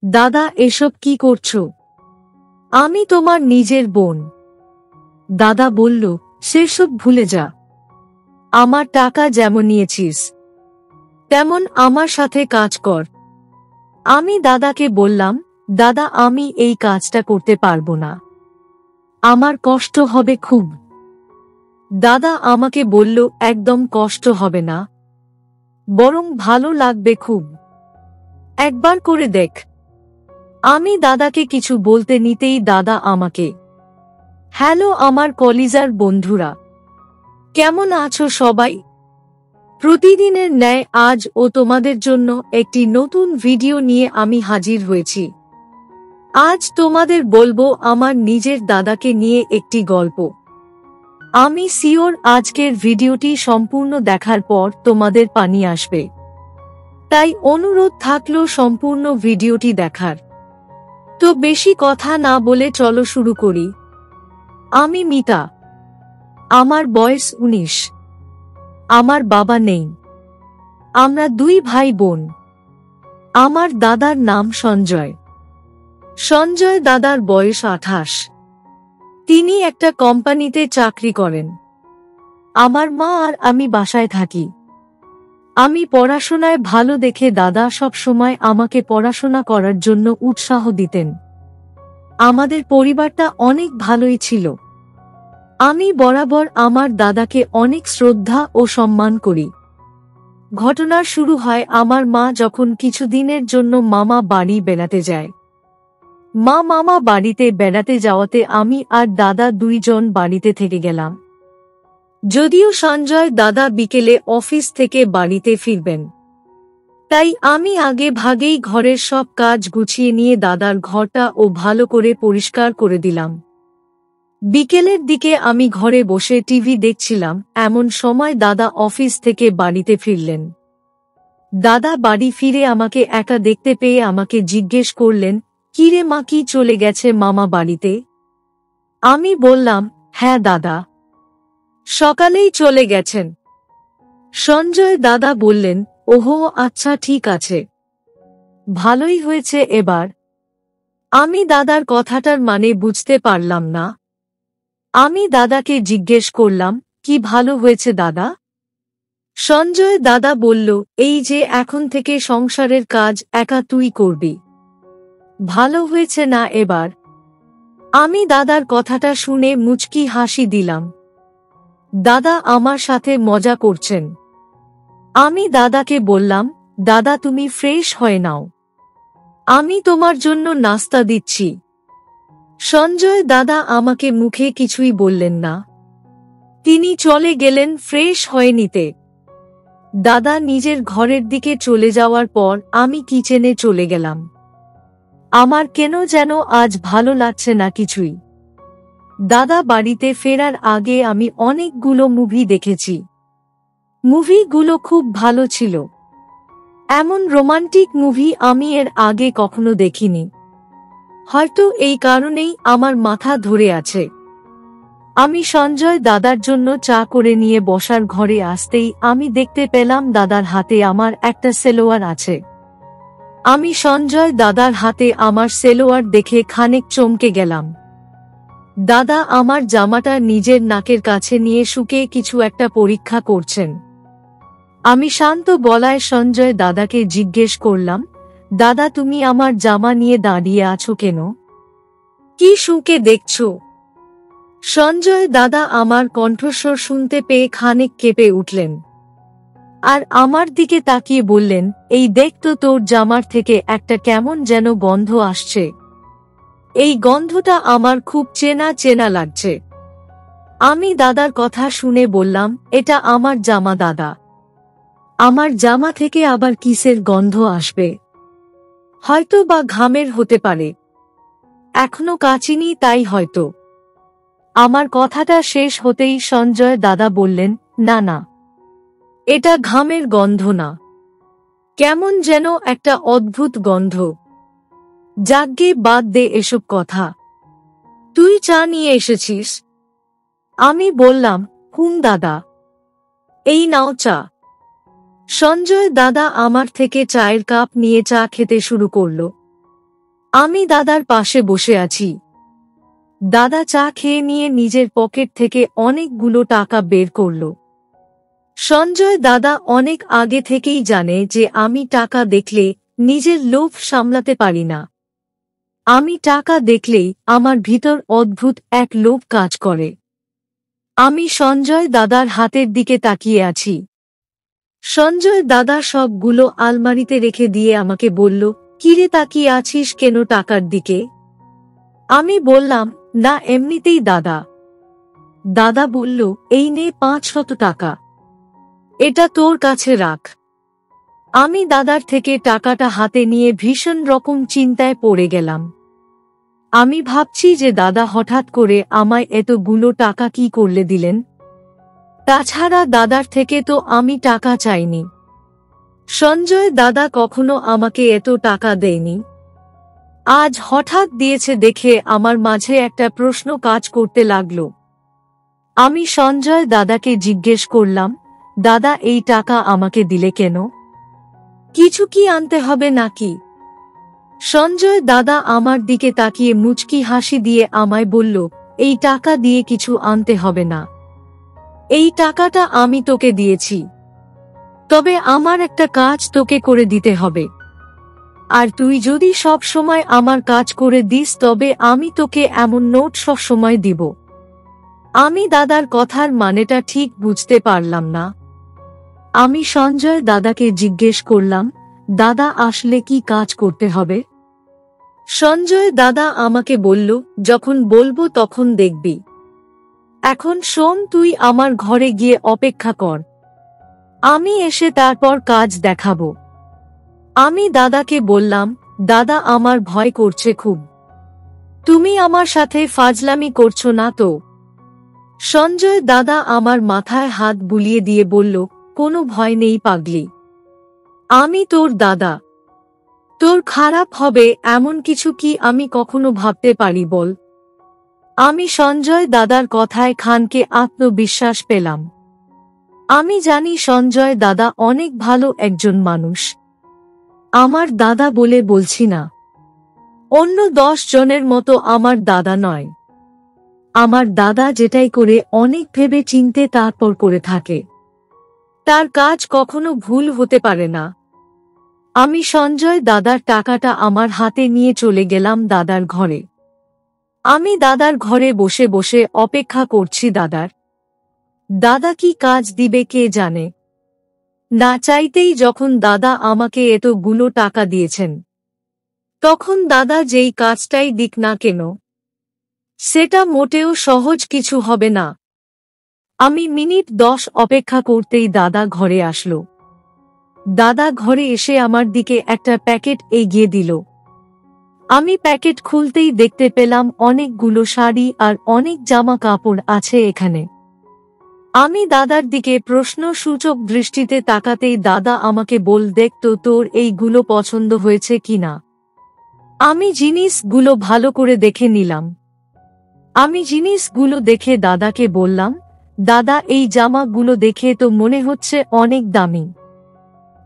দাদা এসব কি করছো? আমি তোমার নিজের বোন। দাদা বলল, সেসব ভুলে যা। আমার টাকা যেমন নিয়েছিস তেমন আমার সাথে কাজ কর। আমি দাদাকে বললাম, দাদা আমি এই কাজটা করতে পারবো না, আমার কষ্ট হবে খুব। দাদা আমাকে বলল, একদম কষ্ট হবে না, বরং ভালো লাগবে খুব, একবার করে দেখ। আমি দাদাকে কিছু বলতে নিতেই দাদা আমাকে, হ্যালো আমার কলিজার বন্ধুরা, কেমন আছো সবাই? প্রতিদিনের ন্যায় আজ ও তোমাদের জন্য একটি নতুন ভিডিও নিয়ে আমি হাজির হয়েছি। আজ তোমাদের বলবো আমার নিজের দাদাকে নিয়ে একটি গল্প। আমি সিওর আজকের ভিডিওটি সম্পূর্ণ দেখার পর তোমাদের পানি আসবে, তাই অনুরোধ থাকলো সম্পূর্ণ ভিডিওটি দেখার। তো বেশি কথা না বলে চলো শুরু করি। আমি মিতা, আমার বয়স 19। আমার বাবা নেই, আমরা দুই ভাই বোন। আমার দাদার নাম সঞ্জয়। সঞ্জয় দাদার বয়স 28। তিনি একটা কোম্পানিতে চাকরি করেন। আমার মা আর আমি বাসায় থাকি। আমি পড়াশোনায় ভালো দেখে দাদা সব সময় আমাকে পড়াশোনা করার জন্য উৎসাহ দিতেন। আমাদের পরিবারটা অনেক ভালোই ছিল। আমি বরাবর আমার দাদাকে অনেক শ্রদ্ধা ও সম্মান করি। ঘটনা শুরু হয় আমার মা যখন কিছুদিনের জন্য মামা বাড়ি বেড়াতে যায়। মামা বাড়িতে বেড়াতে যাওয়াতে আমি আর দাদা দুইজন বাড়িতে থেকে গেলাম। যদিও সঞ্জয় দাদা বিকেলে অফিস থেকে বাড়িতে ফিরবেন, তাই আমি আগে ভাগেই ঘরের সব কাজ গুছিয়ে নিয়ে দাদার ঘরটা ও ভালো করে পরিষ্কার করে দিলাম। বিকেলের দিকে আমি ঘরে বসে টিভি দেখছিলাম, এমন সময় দাদা অফিস থেকে বাড়িতে ফিরলেন। দাদা বাড়ি ফিরে আমাকে একা দেখতে পেয়ে আমাকে জিজ্ঞেস করলেন, কিরে মা, কি চলে গেছে মামা বাড়িতে? আমি বললাম, হ্যাঁ দাদা, সকালেই চলে গেছেন। সঞ্জয় দাদা বললেন, ওহো আচ্ছা ঠিক আছে, ভালোই হয়েছে এবার। আমি দাদার কথাটার মানে বুঝতে পারলাম না। আমি দাদাকে জিজ্ঞেস করলাম, কি ভালো হয়েছে দাদা? সঞ্জয় দাদা বলল, এই যে এখন থেকে সংসারের কাজ একা তুই করবি। ভালো হয়েছে না এবার? আমি দাদার কথাটা শুনে মুচকি হাসি দিলাম। দাদা আমার সাথে মজা করছেন। আমি দাদাকে বললাম, দাদা তুমি ফ্রেশ হয়ে নাও, আমি তোমার জন্য নাস্তা দিচ্ছি। সঞ্জয় দাদা আমাকে মুখে কিছুই বললেন না। তিনি চলে গেলেন ফ্রেশ হয়ে নিতে। দাদা নিজের ঘরের দিকে চলে যাওয়ার পর আমি কিচেনে চলে গেলাম। আমার কেন যেন আজ ভালো লাগছে না কিছুই। দাদা বাড়িতে ফেরার আগে আমি অনেকগুলো মুভি দেখেছি। মুভিগুলো খুব ভালো ছিল। এমন রোমান্টিক মুভি আমি এর আগে কখনো দেখিনি। হয়তো এই কারণেই আমার মাথা ধরে আছে। আমি সঞ্জয় দাদার জন্য চা করে নিয়ে বসার ঘরে আসতেই আমি দেখতে পেলাম দাদার হাতে আমার একটা সেলোয়ার আছে। আমি সঞ্জয় দাদার হাতে আমার সেলোয়ার দেখে খানিক চমকে গেলাম। দাদা আমার জামাটা নিজের নাকের কাছে নিয়ে শুকিয়ে কিছু একটা পরীক্ষা করছেন। আমি শান্ত গলায় সঞ্জয় দাদাকে জিজ্ঞেস করলাম, দাদা তুমি আমার জামা নিয়ে দাঁড়িয়ে আছো কেন? কি শুঁকে দেখছো? সঞ্জয় দাদা আমার কণ্ঠস্বর শুনতে পেয়ে খানিক কেঁপে উঠলেন আর আমার দিকে তাকিয়ে বললেন, এই দেখ তো তোর জামার থেকে একটা কেমন যেন গন্ধ আসছে। এই গন্ধটা আমার খুব চেনা চেনা লাগছে। আমি দাদার কথা শুনে বললাম, এটা আমার জামা দাদা। আমার জামা থেকে আবার কিসের গন্ধ আসবে? হয়তো বা ঘামের হতে পারে, এখনো কাচিনি তাই হয়তো। আমার কথাটা শেষ হতেই সঞ্জয় দাদা বললেন, না না, এটা ঘামের গন্ধ না, কেমন যেন একটা অদ্ভুত গন্ধ। যাগ্গে বাদ দে এসব কথা, তুই চা নিয়ে এসেছিস? আমি বললাম, হুম দাদা, এই নাও চা। সঞ্জয় দাদা আমার থেকে চায়ের কাপ নিয়ে চা খেতে শুরু করল। আমি দাদার পাশে বসে আছি। দাদা চা খেয়ে নিয়ে নিজের পকেট থেকে অনেকগুলো টাকা বের করল। সঞ্জয় দাদা অনেক আগে থেকেই জানে যে আমি টাকা দেখলে নিজের লোভ সামলাতে পারি না। আমি টাকা দেখলেই আমার ভিতর অদ্ভুত এক লোভ কাজ করে। আমি সঞ্জয় দাদার হাতের দিকে তাকিয়ে আছি। সঞ্জয় দাদা সবগুলো আলমারিতে রেখে দিয়ে আমাকে বলল, কিরে তাকিয়ে আছিস কেন টাকার দিকে? আমি বললাম, না এমনিতেই দাদা। দাদা বলল, এই নে 500 টাকা, এটা তোর কাছে রাখ। আমি দাদার থেকে টাকাটা হাতে নিয়ে ভীষণ রকম চিন্তায় পড়ে গেলাম। আমি ভাবছি যে দাদা হঠাৎ করে আমায় এতগুলো টাকা কি করলে দিলেন। তাছাড়া দাদার থেকে তো আমি টাকা চাইনি। সঞ্জয় দাদা কখনো আমাকে এত টাকা দেয়নি। আজ হঠাৎ দিয়েছে দেখে আমার মাঝে একটা প্রশ্ন কাজ করতে লাগলো। আমি সঞ্জয় দাদাকে জিজ্ঞেস করলাম, দাদা এই টাকা আমাকে দিলে কেন? কিছু কি আনতে হবে নাকি? সঞ্জয় দাদা আমার দিকে তাকিয়ে মুচকি হাসি দিয়ে আমায় বলল, এই টাকা দিয়ে কিছু আনতে হবে না। এই টাকাটা আমি তোকে দিয়েছি, তবে আমার একটা কাজ তোকে করে দিতে হবে। আর তুই যদি সব সময় আমার কাজ করে দিস তবে আমি তোকে এমন নোট সব সময় দিব। আমি দাদার কথার মানেটা ঠিক বুঝতে পারলাম না। আমি সঞ্জয় দাদাকে জিজ্ঞেস করলাম, দাদা আসলে কি কাজ করতে হবে? সঞ্জয় দাদা আমাকে বলল, যখন বলবো তখন দেখবি। এখন শোন, তুই আমার ঘরে গিয়ে অপেক্ষা কর, আমি এসে তারপর কাজ দেখাবো। আমি দাদাকে বললাম, দাদা আমার ভয় করছে খুব। তুমি আমার সাথে ফাজলামি করছো না তো? সঞ্জয় দাদা আমার মাথায় হাত বুলিয়ে দিয়ে বলল, কোনো ভয় নেই পাগলি, আমি তোর দাদা। তোর খারাপ হবে এমন কিছু কি আমি কখনো ভাবতে পারি বল? আমি সঞ্জয় দাদার কথায় খানকে আত্মবিশ্বাস পেলাম। আমি জানি সঞ্জয় দাদা অনেক ভালো একজন মানুষ। আমার দাদা বলে বলছি না, অন্য 10 জনের মতো আমার দাদা নয়। আমার দাদা যেটাই করে অনেক ভেবে চিন্তে তারপর করে থাকে। তার কাজ কখনো ভুল হতে পারে না। আমি সঞ্জয় দাদার টাকাটা আমার হাতে নিয়ে চলে গেলাম দাদার ঘরে। আমি দাদার ঘরে বসে বসে অপেক্ষা করছি দাদার। দাদা কি কাজ দিবে কে জানে। না চাইতেই যখন দাদা আমাকে এতগুলো টাকা দিয়েছেন, তখন দাদা যেই কাজটাই দিক না কেন সেটা মোটেও সহজ কিছু হবে না। আমি মিনিট 10 অপেক্ষা করতেই দাদা ঘরে আসলো। দাদা ঘরে এসে আমার দিকে একটা প্যাকেট এগিয়ে দিল। আমি প্যাকেট খুলতেই দেখতে পেলাম অনেকগুলো শাড়ি আর অনেক জামা কাপড় আছে এখানে। আমি দাদার দিকে প্রশ্নসূচক দৃষ্টিতে তাকাতেই দাদা আমাকে বল, দেখতো তোর এইগুলো পছন্দ হয়েছে কিনা। আমি জিনিসগুলো ভালো করে দেখে নিলাম। আমি জিনিসগুলো দেখে দাদাকে বললাম, দাদা এই জামাগুলো দেখে তো মনে হচ্ছে অনেক দামি।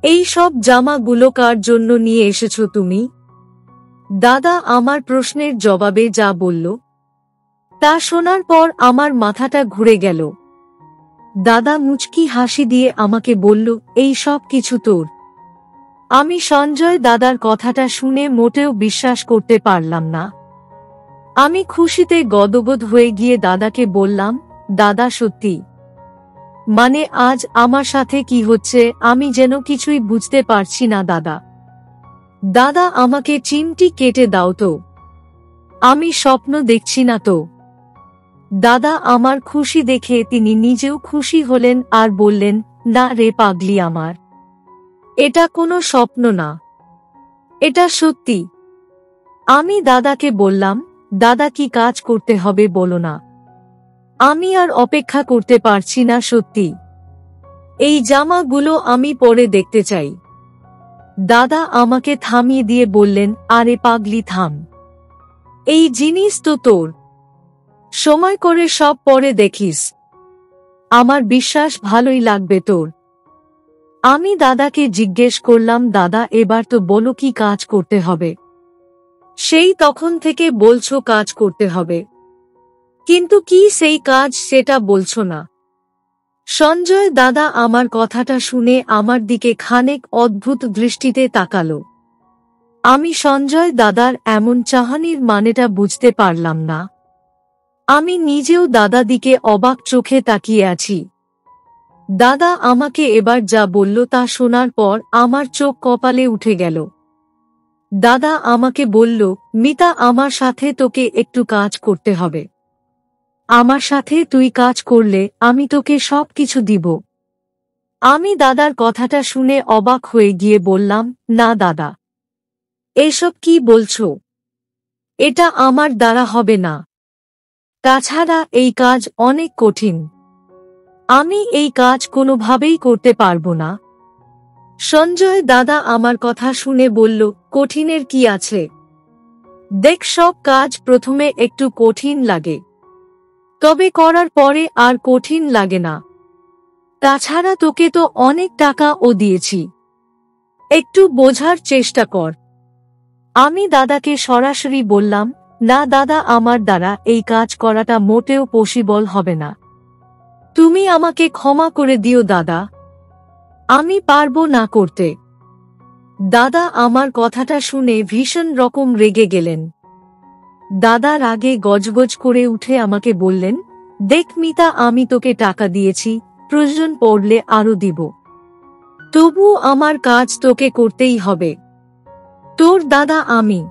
এই সব জামাগুলো কার জন্য নিয়ে এসেছো তুমি? দাদা আমার প্রশ্নের জবাবে যা বলল তা শোনার পর আমার মাথাটা ঘুরে গেল। দাদা মুচকি হাসি দিয়ে আমাকে বলল, এই সব কিছু তোর? আমি সঞ্জয় দাদার কথাটা শুনে মোটেও বিশ্বাস করতে পারলাম না। আমি খুশিতে গদগদ হয়ে গিয়ে দাদাকে বললাম, দাদা সত্যি? মানে আজ আমার সাথে কি হচ্ছে আমি যেন কিছুই বুঝতে পারছি না দাদা। দাদা আমাকে চিমটি কেটে দাও তো, আমি স্বপ্ন দেখছি না তো। দাদা আমার খুশি দেখে তিনি নিজেও খুশি হলেন আর বললেন, না রে পাগলি আমার, এটা কোনো স্বপ্ন না, এটা সত্যি। আমি দাদাকে বললাম, দাদা কি কাজ করতে হবে বলো না, আমি আর অপেক্ষা করতে পারছি না সত্যি। এই জামাগুলো আমি পরে দেখতে চাই। দাদা আমাকে থামিয়ে দিয়ে বললেন, আরে পাগলি থাম, এই জিনিস তো তোর, সময় করে সব পরে দেখিস, আমার বিশ্বাস ভালোই লাগবে তোর। আমি দাদাকে জিজ্ঞেস করলাম, দাদা এবার তো বলো কি কাজ করতে হবে। সেই তখন থেকে বলছো কাজ করতে হবে, কিন্তু কি সেই কাজ সেটা বলছো না। সঞ্জয় দাদা আমার কথাটা শুনে আমার দিকে খানিক অদ্ভুত দৃষ্টিতে তাকালো। আমি সঞ্জয় দাদার এমন চাহনির মানেটা বুঝতে পারলাম না। আমি নিজেও দাদা দিকে অবাক চোখে তাকিয়ে আছি। দাদা আমাকে এবার যা বলল তা শোনার পর আমার চোখ কপালে উঠে গেল। দাদা আমাকে বলল, মিতা, আমার সাথে তোকে একটু কাজ করতে হবে। আমার সাথে তুই কাজ করলে আমি তোকে সবকিছু দিব। আমি দাদার কথাটা শুনে অবাক হয়ে গিয়ে বললাম, না দাদা, এসব কি বলছো? এটা আমার দ্বারা হবে না। তাছাড়া এই কাজ অনেক কঠিন। আমি এই কাজ কোনোভাবেই করতে পারবো না। সঞ্জয় দাদা আমার কথা শুনে বলল, কঠিনের কি আছে? দেখ, সব কাজ প্রথমে একটু কঠিন লাগে, তবে করার পরে আর কঠিন লাগে না। তাছাড়া তোকে তো অনেক টাকাও দিয়েছি, একটু বোঝার চেষ্টা কর। আমি দাদাকে সরাসরি বললাম, না দাদা, আমার দ্বারা এই কাজ করাটা মোটেও পসিবল হবে না। তুমি আমাকে ক্ষমা করে দিও দাদা, আমি পারবো না করতে। দাদা আমার কথাটা শুনে ভীষণ রকম রেগে গেলেন। দাদা রাগে গজগজ করে উঠে আমাকে বললেন, দেখ মিতা, আমি তোকে টাকা দিয়েছি, প্রয়োজন পড়লে আরো দিব, তবু আমার কাজ তোকে করতেই হবে। তোর দাদা আমি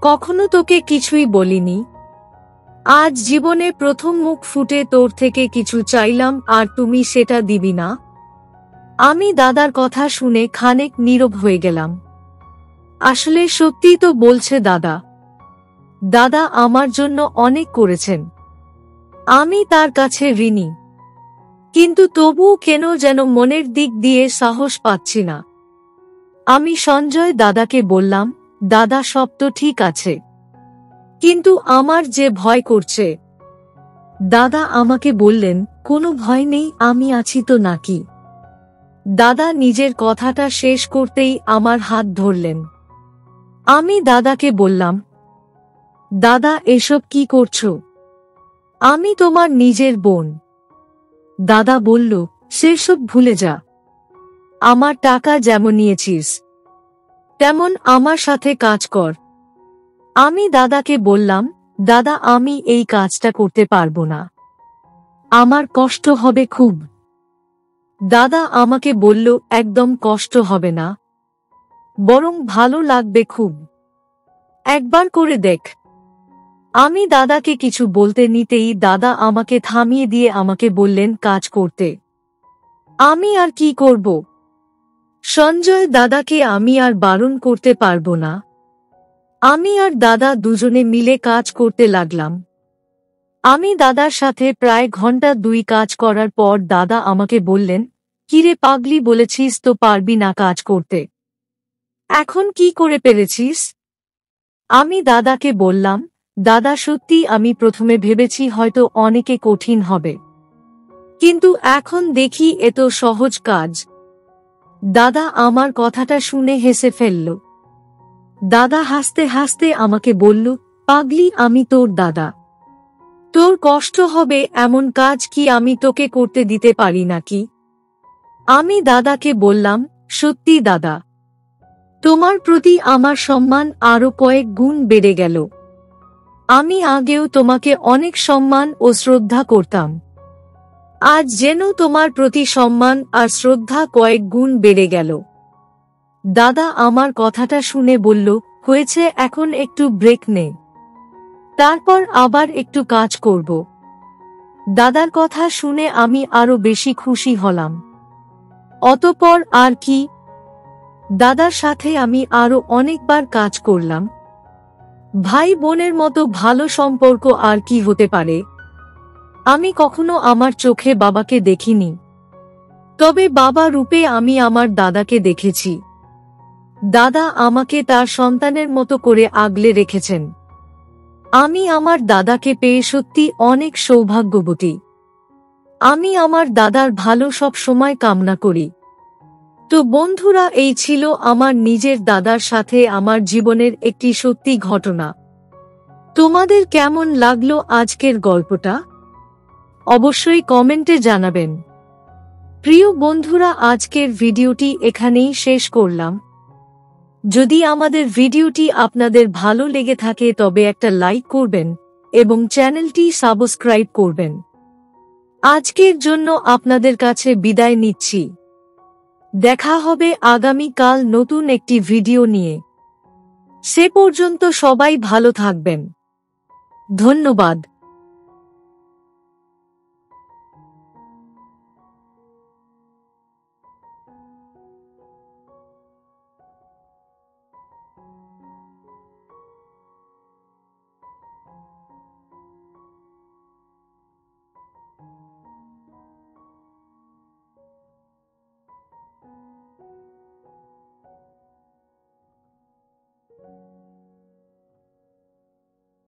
কখনো তোকে কিছুই বলিনি। আজ জীবনে প্রথম মুখ ফুটে তোর থেকে কিছু চাইলাম আর তুমি সেটা দিবি না। আমি দাদার কথা শুনে খানিক নীরব হয়ে গেলাম। আসলে সত্যিই তো বলছে দাদা। দাদা আমার জন্য অনেক করেছেন, আমি তার কাছে ঋণী, কিন্তু তবুও কেন যেন মনের দিক দিয়ে সাহস পাচ্ছি না। আমি সঞ্জয় দাদাকে বললাম, দাদা সব তো ঠিক আছে, কিন্তু আমার যে ভয় করছে। দাদা আমাকে বললেন, কোনো ভয় নেই, আমি আছি তো নাকি। দাদা নিজের কথাটা শেষ করতেই আমার হাত ধরলেন। আমি দাদাকে বললাম, দাদা এসব কি করছো? আমি তোমার নিজের বোন। দাদা বলল, সেসব ভুলে যা। আমার টাকা যেমন নিয়েছিস তেমন আমার সাথে কাজ কর। আমি দাদাকে বললাম, দাদা আমি এই কাজটা করতে পারবো না, আমার কষ্ট হবে খুব। দাদা আমাকে বলল, একদম কষ্ট হবে না, বরং ভালো লাগবে খুব, একবার করে দেখ। আমি দাদাকে কিছু বলতে নিতেই দাদা আমাকে থামিয়ে দিয়ে আমাকে বললেন কাজ করতে। আমি আর কি করব? সঞ্জয় দাদাকে আমি আর বারণ করতে পারবো না। আমি আর দাদা দুজনে মিলে কাজ করতে লাগলাম। আমি দাদার সাথে প্রায় ঘন্টা 2 কাজ করার পর দাদা আমাকে বললেন, কিরে পাগলি, বলেছিস তো পারবি না কাজ করতে, এখন কি করে পেরেছিস? আমি দাদাকে বললাম, দাদা সত্যি আমি প্রথমে ভেবেছি হয়তো অনেকে কঠিন হবে, কিন্তু এখন দেখি এ তো সহজ কাজ। দাদা আমার কথাটা শুনে হেসে ফেলল। দাদা হাসতে হাসতে আমাকে বলল, পাগলি, আমি তোর দাদা, তোর কষ্ট হবে এমন কাজ কি আমি তোকে করতে দিতে পারি নাকি? আমি দাদাকে বললাম, সত্যি দাদা, তোমার প্রতি আমার সম্মান আরো কয়েক গুণ বেড়ে গেল। আমি আগেও তোমাকে অনেক সম্মান ও শ্রদ্ধা করতাম, আজ যেন তোমার প্রতি সম্মান আর শ্রদ্ধা কয়েক গুণ বেড়ে গেল। দাদা আমার কথাটা শুনে বলল, হয়েছে, এখন একটু ব্রেক নে, তারপর আবার একটু কাজ করব। দাদার কথা শুনে আমি আরো বেশি খুশি হলাম। অতঃপর আর কি, দাদার সাথে আমি আরো অনেকবার কাজ করলাম। ভাই বোনের মতো ভালো সম্পর্ক আর কি হতে পারে। আমি কখনো আমার চোখে বাবাকে দেখিনি, তবে বাবা রূপে আমি আমার দাদাকে দেখেছি। দাদা আমাকে তার সন্তানের মতো করে আগলে রেখেছেন। আমি আমার দাদাকে পেয়ে সত্যি অনেক সৌভাগ্যবতী। আমি আমার দাদার ভালো সব সময় কামনা করি। তো বন্ধুরা, এই ছিল আমার নিজের দাদার সাথে আমার জীবনের একটি সত্যি ঘটনা। তোমাদের কেমন লাগলো আজকের গল্পটা? অবশ্যই কমেন্টে জানাবেন। প্রিয় বন্ধুরা, আজকের ভিডিওটি এখানেই শেষ করলাম। যদি আমাদের ভিডিওটি আপনাদের ভালো লেগে থাকে তবে একটা লাইক করবেন এবং চ্যানেলটি সাবস্ক্রাইব করবেন। আজকের জন্য আপনাদের কাছে বিদায় নিচ্ছি। দেখা হবে আগামীকাল নতুন একটি ভিডিও নিয়ে। সে পর্যন্ত সবাই ভালো থাকবেন। ধন্যবাদ।